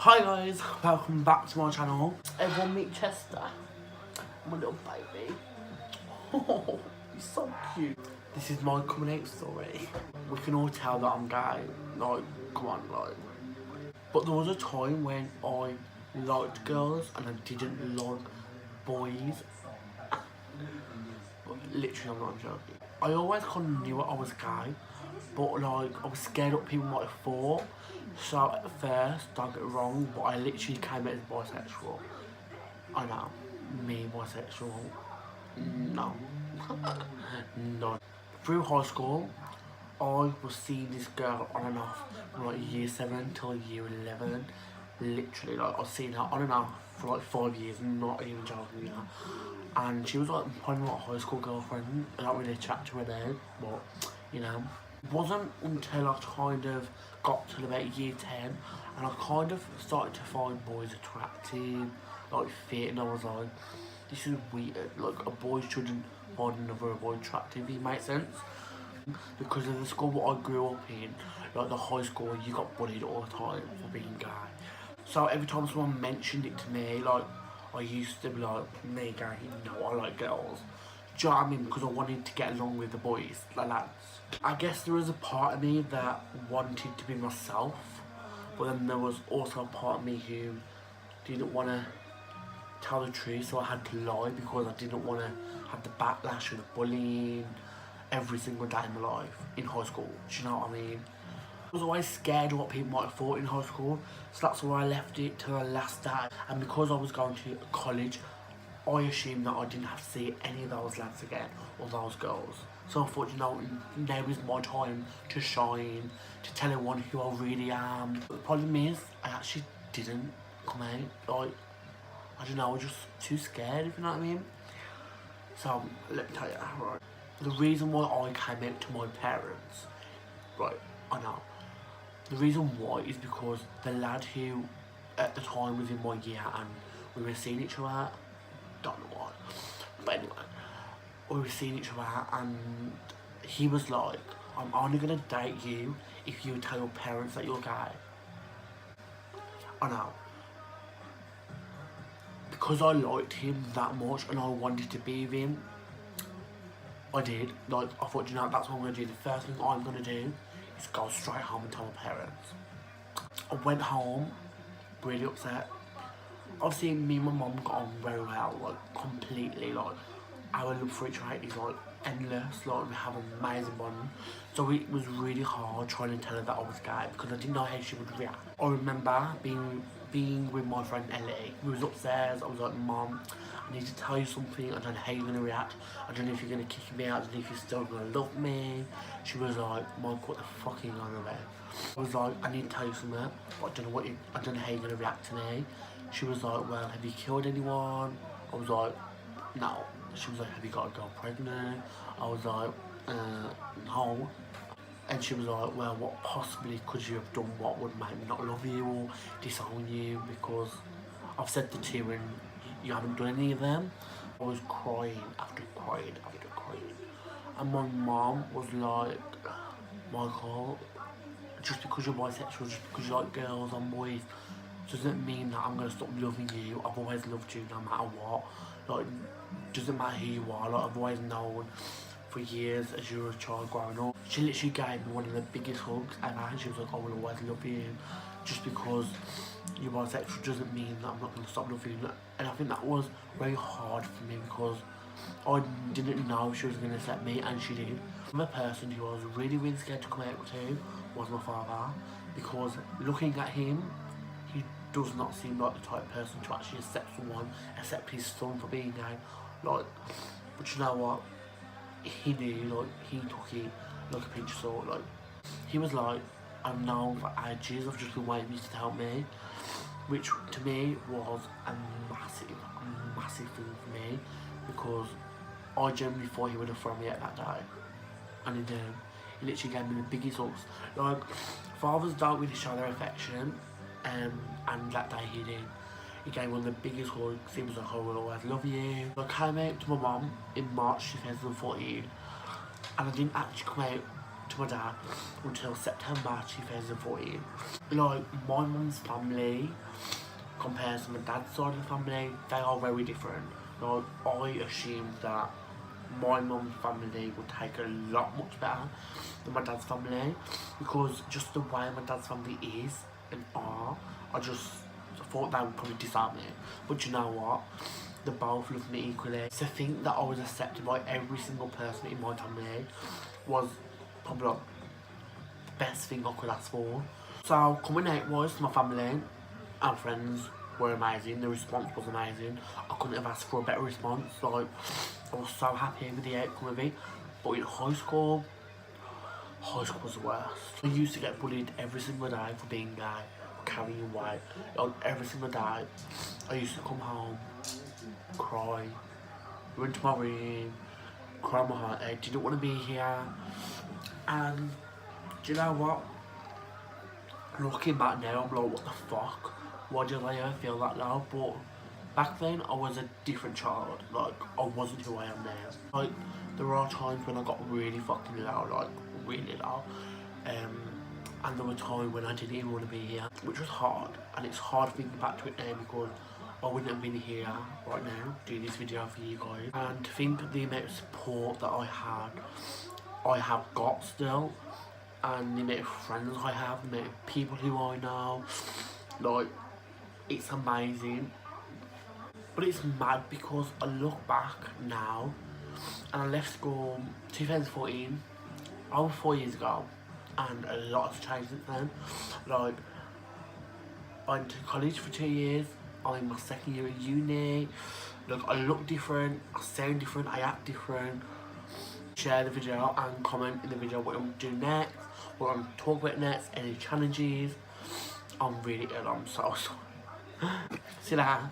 Hi guys, welcome back to my channel. Everyone meet Chester, my little baby. Oh, he's so cute. This is my coming out story. We can all tell that I'm gay, like, come on, like. But there was a time when I liked girls and I didn't like boys. But literally, I'm not joking. I always kind of knew I was gay, but like, I was scared what people might have thought. So at first, don't get it wrong, but I literally came out as bisexual. I know, me bisexual. No. No. Through high school, I was seeing this girl on and off from like year 7 till year 11. Literally, like, I was seeing her on and off for like 5 years, not even joking, you know. And she was like probably my high school girlfriend. I don't really chat to her now, but you know. It wasn't until I kind of got to about year 10 and I kind of started to find boys attractive, like fit, and I was like, this is weird, like a boy shouldn't find another boy attractive, it makes sense. Because of the school that I grew up in, like the high school, you got bullied all the time for being gay. So every time someone mentioned it to me, like, I used to be like, me gay, no, I like girls. Do you know what I mean? Because I wanted to get along with the boys, the lads. I guess there was a part of me that wanted to be myself, but then there was also a part of me who didn't want to tell the truth, so I had to lie because I didn't want to have the backlash of the bullying every single day in my life in high school. Do you know what I mean? I was always scared of what people might have thought in high school, so that's why I left it till the last day. And because I was going to college, I assumed that I didn't have to see any of those lads again, or those girls. So I thought, you know, now is my time to shine, to tell everyone who I really am. But the problem is, I actually didn't come out. Like, I don't know, I was just too scared, if you know what I mean. So, let me tell you, right. The reason why I came out to my parents, right, I know. The reason why is because the lad who at the time was in my year and we were seeing each other, don't know why, but anyway, we were seeing each other and he was like, I'm only gonna date you if you tell your parents that you're gay. I know. Because I liked him that much and I wanted to be with him, I did. Like, I thought, you know, that's what I'm gonna do. The first thing I'm gonna do is go straight home and tell my parents. I went home, really upset. Obviously, me and my mum got on very well, like, completely, like, our love for each other is, like, endless, like, we have an amazing bond. So it was really hard trying to tell her that I was gay, because I didn't know how she would react. I remember being with my friend Ellie. We was upstairs, I was like, Mum, I need to tell you something, I don't know how you're going to react, I don't know if you're going to kick me out, I don't know if you're still going to love me. She was like, Mike, what the fuck are you on about? I was like, I need to tell you something, but I don't know how you're going to react to me. She was like, well, have you killed anyone? I was like, no. She was like, have you got a girl pregnant? I was like, no. And she was like, well, what possibly could you have done what would make me not love you or disown you? Because I've said the two and you haven't done any of them. I was crying after crying after crying. And my mom was like, Michael, just because you're bisexual, just because you like girls and boys, doesn't mean that I'm gonna stop loving you. I've always loved you no matter what. Like, doesn't matter who you are. Like, I've always known for years as you were a child growing up. She literally gave me one of the biggest hugs ever, and she was like, I will always love you. Just because you're bisexual doesn't mean that I'm not gonna stop loving you. And I think that was very hard for me because I didn't know she was gonna accept me, and she did. The person who I was really, really scared to come out to was my father, because looking at him, he does not seem like the type of person to actually accept someone, accept his son for being gay. Like, but you know what? He knew, like, he took it like a pinch of salt. Like, he was like, I've known for ages, I've just been waiting for you to tell me. Which to me was a massive thing for me, because I genuinely thought he would have thrown me out that day. And he did. He literally gave me the biggest hugs. Like, fathers don't really show their affection, and that day he did. He gave me one of the biggest hugs. He was like, I will always love you. I came out to my mum in March 2014, and I didn't actually come out to my dad until September 2014. Like, my mum's family compared to my dad's side of the family, they are very different. Like, I assumed that my mum's family would take a lot much better than my dad's family, because just the way my dad's family is and are, I just thought they would probably disown me. But you know what? They both love me equally. To think that I was accepted by every single person in my family was probably like the best thing I could ask for. So coming out was my family and friends were amazing. The response was amazing. I couldn't have asked for a better response. Like, I was so happy with the outcome of it. But in high school was the worst. I used to get bullied every single day for being gay, for carrying weight. Like, every single day, I used to come home, cry, go into my room, cry my heart out, didn't want to be here. And do you know what? Looking back now, I'm like, what the fuck? Why did I ever feel that low? But back then, I was a different child. Like, I wasn't who I am now. Like, there are times when I got really fucking low, like, really low. And there were times when I didn't even want to be here, which was hard. And it's hard thinking back to it now because I wouldn't have been here right now doing this video for you guys. And to think of the amount of support that I have got still, and the amount of friends I have, the amount of people who I know, like, it's amazing. But it's mad because I look back now, and I left school 2014, over 4 years ago, and a lot has changed since then. Like, I went to college for 2 years, I'm in my second year at uni. Like, I look different, I sound different, I act different. Share the video and comment in the video what I'm doing next, what I'm talking about next, any challenges. I'm really ill, I'm so sorry. See you later.